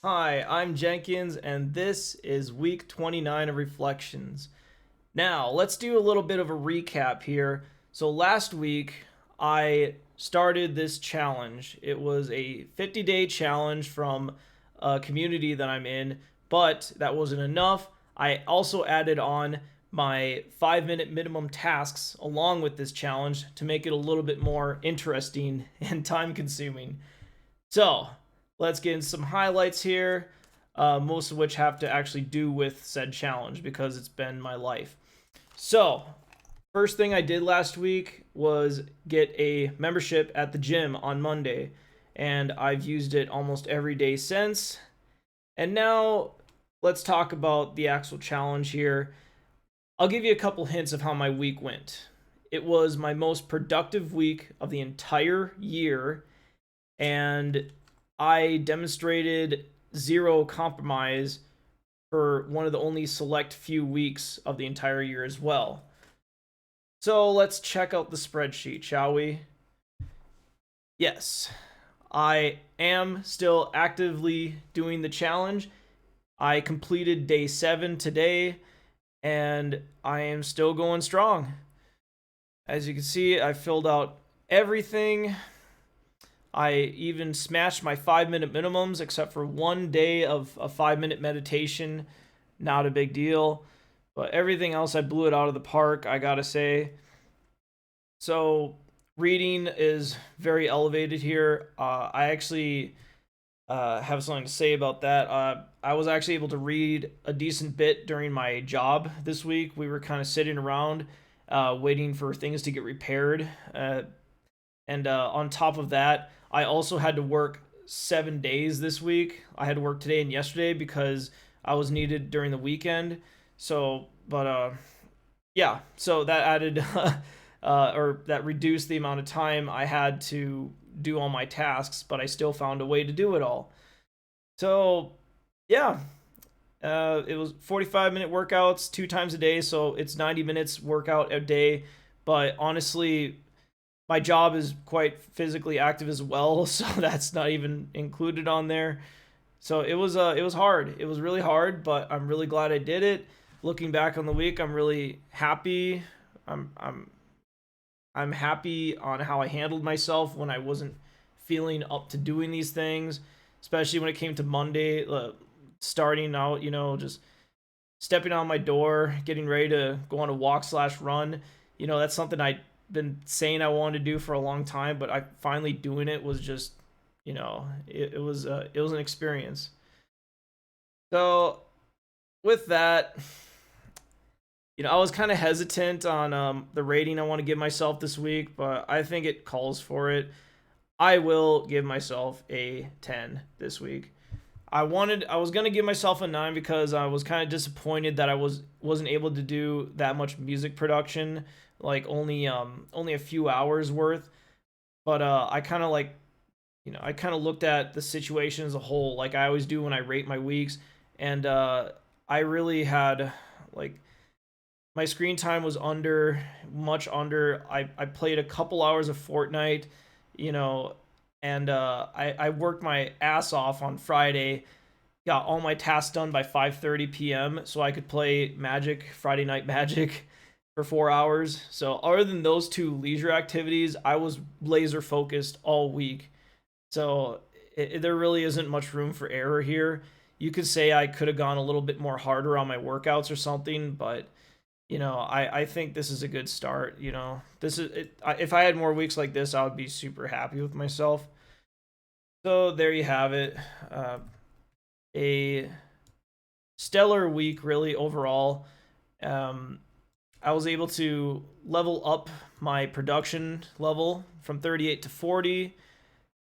Hi, I'm Jenkins, and this is week 29 of Reflections. Now, let's do a little bit of a recap here. So, last week, I started this challenge. It was a 50-day challenge from a community that I'm in, but that wasn't enough. I also added on my 5-minute minimum tasks along with this challenge to make it a little bit more interesting and time consuming. So let's get into some highlights here, most of which have to actually do with said challenge because it's been my life. So, first thing I did last week was get a membership at the gym on Monday, and I've used it almost every day since. And now let's talk about the actual challenge here. I'll give you a couple hints of how my week went. It was my most productive week of the entire year, and I demonstrated zero compromise for one of the only select few weeks of the entire year as well. So let's check out the spreadsheet, shall we? Yes, I am still actively doing the challenge. I completed day 7 today, and I am still going strong. As you can see, I filled out everything. I even smashed my 5-minute minimums, except for one day of a 5-minute meditation. Not a big deal. But everything else, I blew it out of the park, I gotta say. So, reading is very elevated here. I actually have something to say about that. I was actually able to read a decent bit during my job this week. We were kind of sitting around waiting for things to get repaired. And on top of that, I also had to work 7 days this week. I had to work today and yesterday because I was needed during the weekend. So, but yeah, so that added or that reduced the amount of time I had to do all my tasks, but I still found a way to do it all. So, yeah, it was 45-minute workouts 2 times a day, so it's 90 minutes workout a day. But honestly, my job is quite physically active as well, so that's not even included on there. So it was hard. It was really hard, but I'm really glad I did it. Looking back on the week, I'm really happy. I'm I'm I'm happy on how I handled myself when I wasn't feeling up to doing these things, especially when it came to Monday, starting out, just stepping out my door, getting ready to go on a walk slash run. That's something I've been saying I wanted to do for a long time, but I finally doing it was just, it was an experience. So with that, I was kind of hesitant on the rating I want to give myself this week, but I think it calls for it. I will give myself a 10 this week. I was gonna give myself a 9 because I was kind of disappointed that I wasn't able to do that much music production, like only a few hours worth. But I kind of I kind of looked at the situation as a whole, like I always do when I rate my weeks, and I really had like my screen time was much under. I played a couple hours of Fortnite, you know, and I worked my ass off on Friday, got all my tasks done by 5:30 p.m. so I could play Magic, Friday Night Magic for 4 hours. So other than those two leisure activities, I was laser focused all week. So there really isn't much room for error here. You could say I could have gone a little bit more harder on my workouts or something, but I think this is a good start. This is it, if I had more weeks like this, I would be super happy with myself. So there you have it. A stellar week, really, overall. Um, I was able to level up my production level from 38 to 40,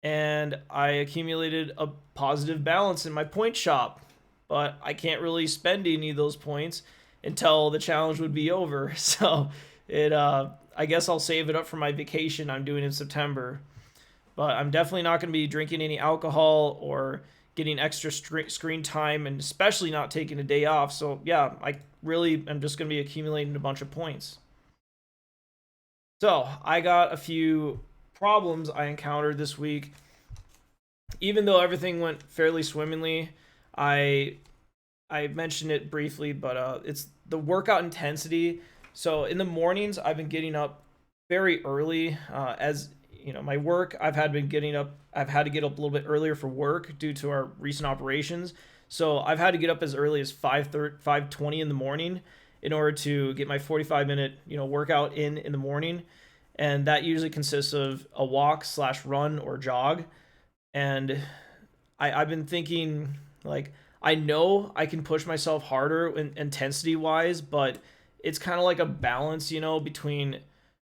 and I accumulated a positive balance in my point shop. But I can't really spend any of those points until the challenge would be over. So I guess I'll save it up for my vacation I'm doing in September. But I'm definitely not going to be drinking any alcohol or getting extra screen time, and especially not taking a day off. So yeah, I really am just going to be accumulating a bunch of points. So I got a few problems I encountered this week. even though everything went fairly swimmingly, I I mentioned it briefly, but it's the workout intensity. So in the mornings, I've been getting up very early. As you know, my work, I've had to get up a little bit earlier for work due to our recent operations. So I've had to get up as early as 5:20 in the morning in order to get my 45-minute workout in the morning, and that usually consists of a walk slash run or jog. And I've been thinking, like, I know I can push myself harder intensity wise, but it's kind of like a balance, between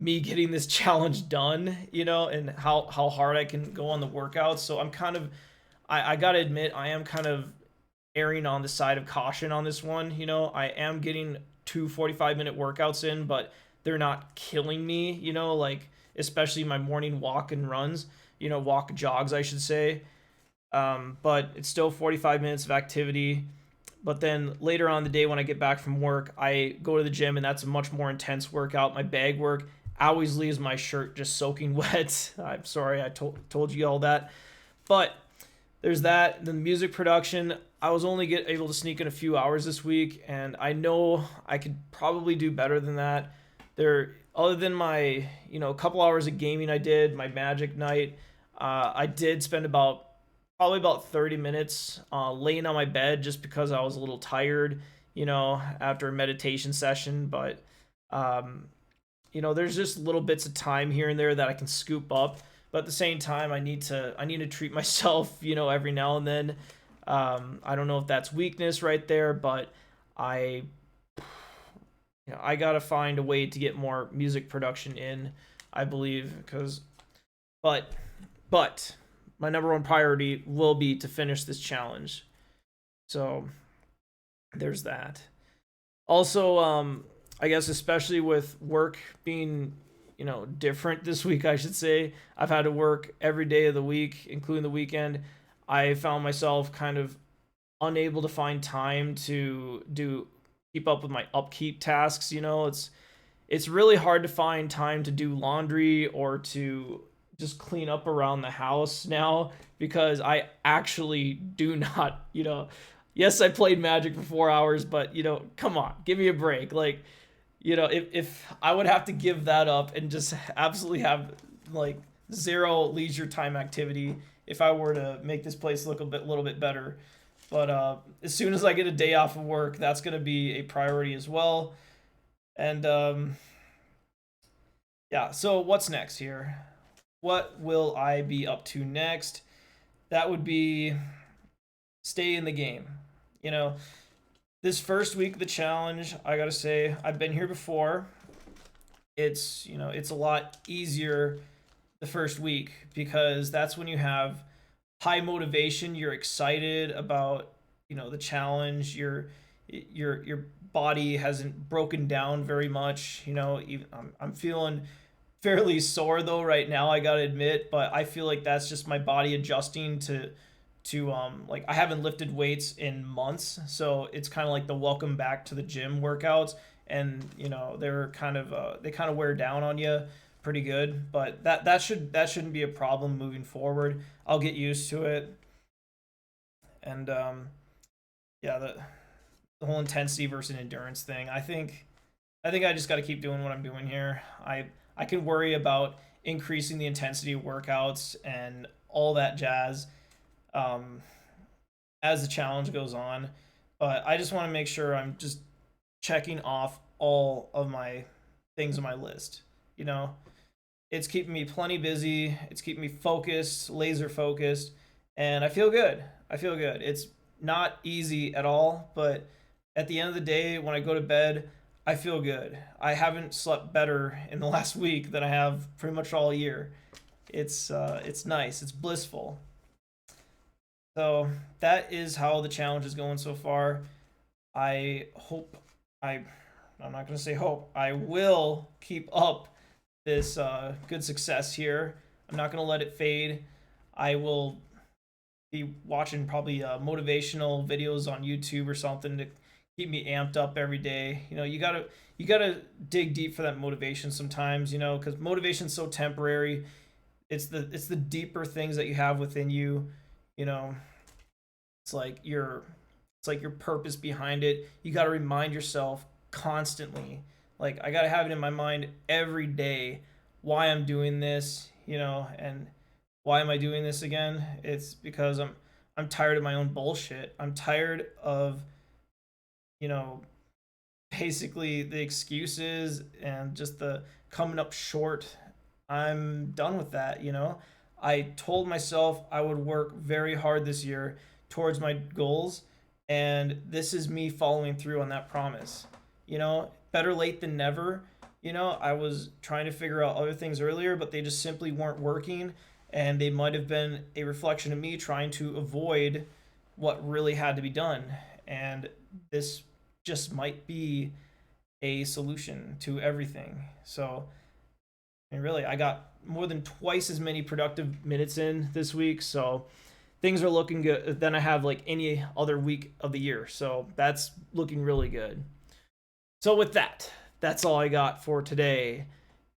me getting this challenge done, and how hard I can go on the workouts. So I'm kind of, I gotta admit, I am kind of erring on the side of caution on this one. I am getting two 45-minute workouts in, but they're not killing me, like, especially my morning walk and runs, walk jogs, I should say. But it's still 45 minutes of activity. But then later on in the day, when I get back from work, I go to the gym, and that's a much more intense workout. My bag work always leaves my shirt just soaking wet. I'm sorry I told you all that. But there's that. Then the music production, I was only able to sneak in a few hours this week, and I know I could probably do better than that. Other than my, couple hours of gaming I did, my Magic night, I did spend probably about 30 minutes laying on my bed just because I was a little tired, after a meditation session. But, there's just little bits of time here and there that I can scoop up. But at the same time, I need to treat myself, every now and then. I don't know if that's weakness right there, but I, I gotta find a way to get more music production in, I believe, but, but my number one priority will be to finish this challenge. So there's that. Also, I guess especially with work being, different this week, I should say, I've had to work every day of the week, including the weekend. I found myself kind of unable to find time to keep up with my upkeep tasks. It's really hard to find time to do laundry or to just clean up around the house now, because I actually do not, yes, I played Magic for 4 hours, but, come on, give me a break. Like, if I would have to give that up and just absolutely have like zero leisure time activity if I were to make this place look little bit better. But as soon as I get a day off of work, that's going to be a priority as well. And yeah, so what's next here? What will I be up to next? That would be stay in the game. You know, this first week of the challenge, I gotta say, I've been here before. It's a lot easier the first week because that's when you have high motivation. You're excited about the challenge. Your body hasn't broken down very much. Even I'm feeling fairly sore though right now, I gotta admit, but I feel like that's just my body adjusting to like I haven't lifted weights in months, so it's kind of like the welcome back to the gym workouts. And they kind of wear down on you pretty good, but that shouldn't be a problem moving forward. I'll get used to it. And yeah, the whole intensity versus endurance thing, I think I just got to keep doing what I'm doing here. I can worry about increasing the intensity of workouts and all that jazz, um, as the challenge goes on. But I just want to make sure I'm just checking off all of my things on my list. You know, it's keeping me plenty busy. It's keeping me focused, laser focused, and I feel good. I feel good. It's not easy at all, but at the end of the day, when I go to bed, I feel good. I haven't slept better in the last week than I have pretty much all year. It's nice. It's blissful. So that is how the challenge is going so far. I hope I I'm not gonna say hope. I will keep up this good success here. I'm not gonna let it fade. I will be watching probably motivational videos on YouTube or something to keep me amped up every day. You gotta dig deep for that motivation sometimes. Because motivation's so temporary. It's the deeper things that you have within you. You know, it's like your purpose behind it. You got to remind yourself constantly. Like I got to have it in my mind every day why I'm doing this, and why am I doing this again? It's because I'm tired of my own bullshit. I'm tired of, you know, basically the excuses and just the coming up short. I'm done with that. I told myself I would work very hard this year towards my goals, and this is me following through on that promise. Better late than never. I was trying to figure out other things earlier, but they just simply weren't working, and they might have been a reflection of me trying to avoid what really had to be done. And this just might be a solution to everything. So, and really, I got more than twice as many productive minutes in this week. So things are looking good than I have like any other week of the year. So that's looking really good. So with that, that's all I got for today.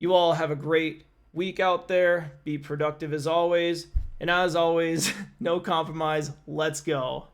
You all have a great week out there. Be productive as always. And as always, no compromise. Let's go.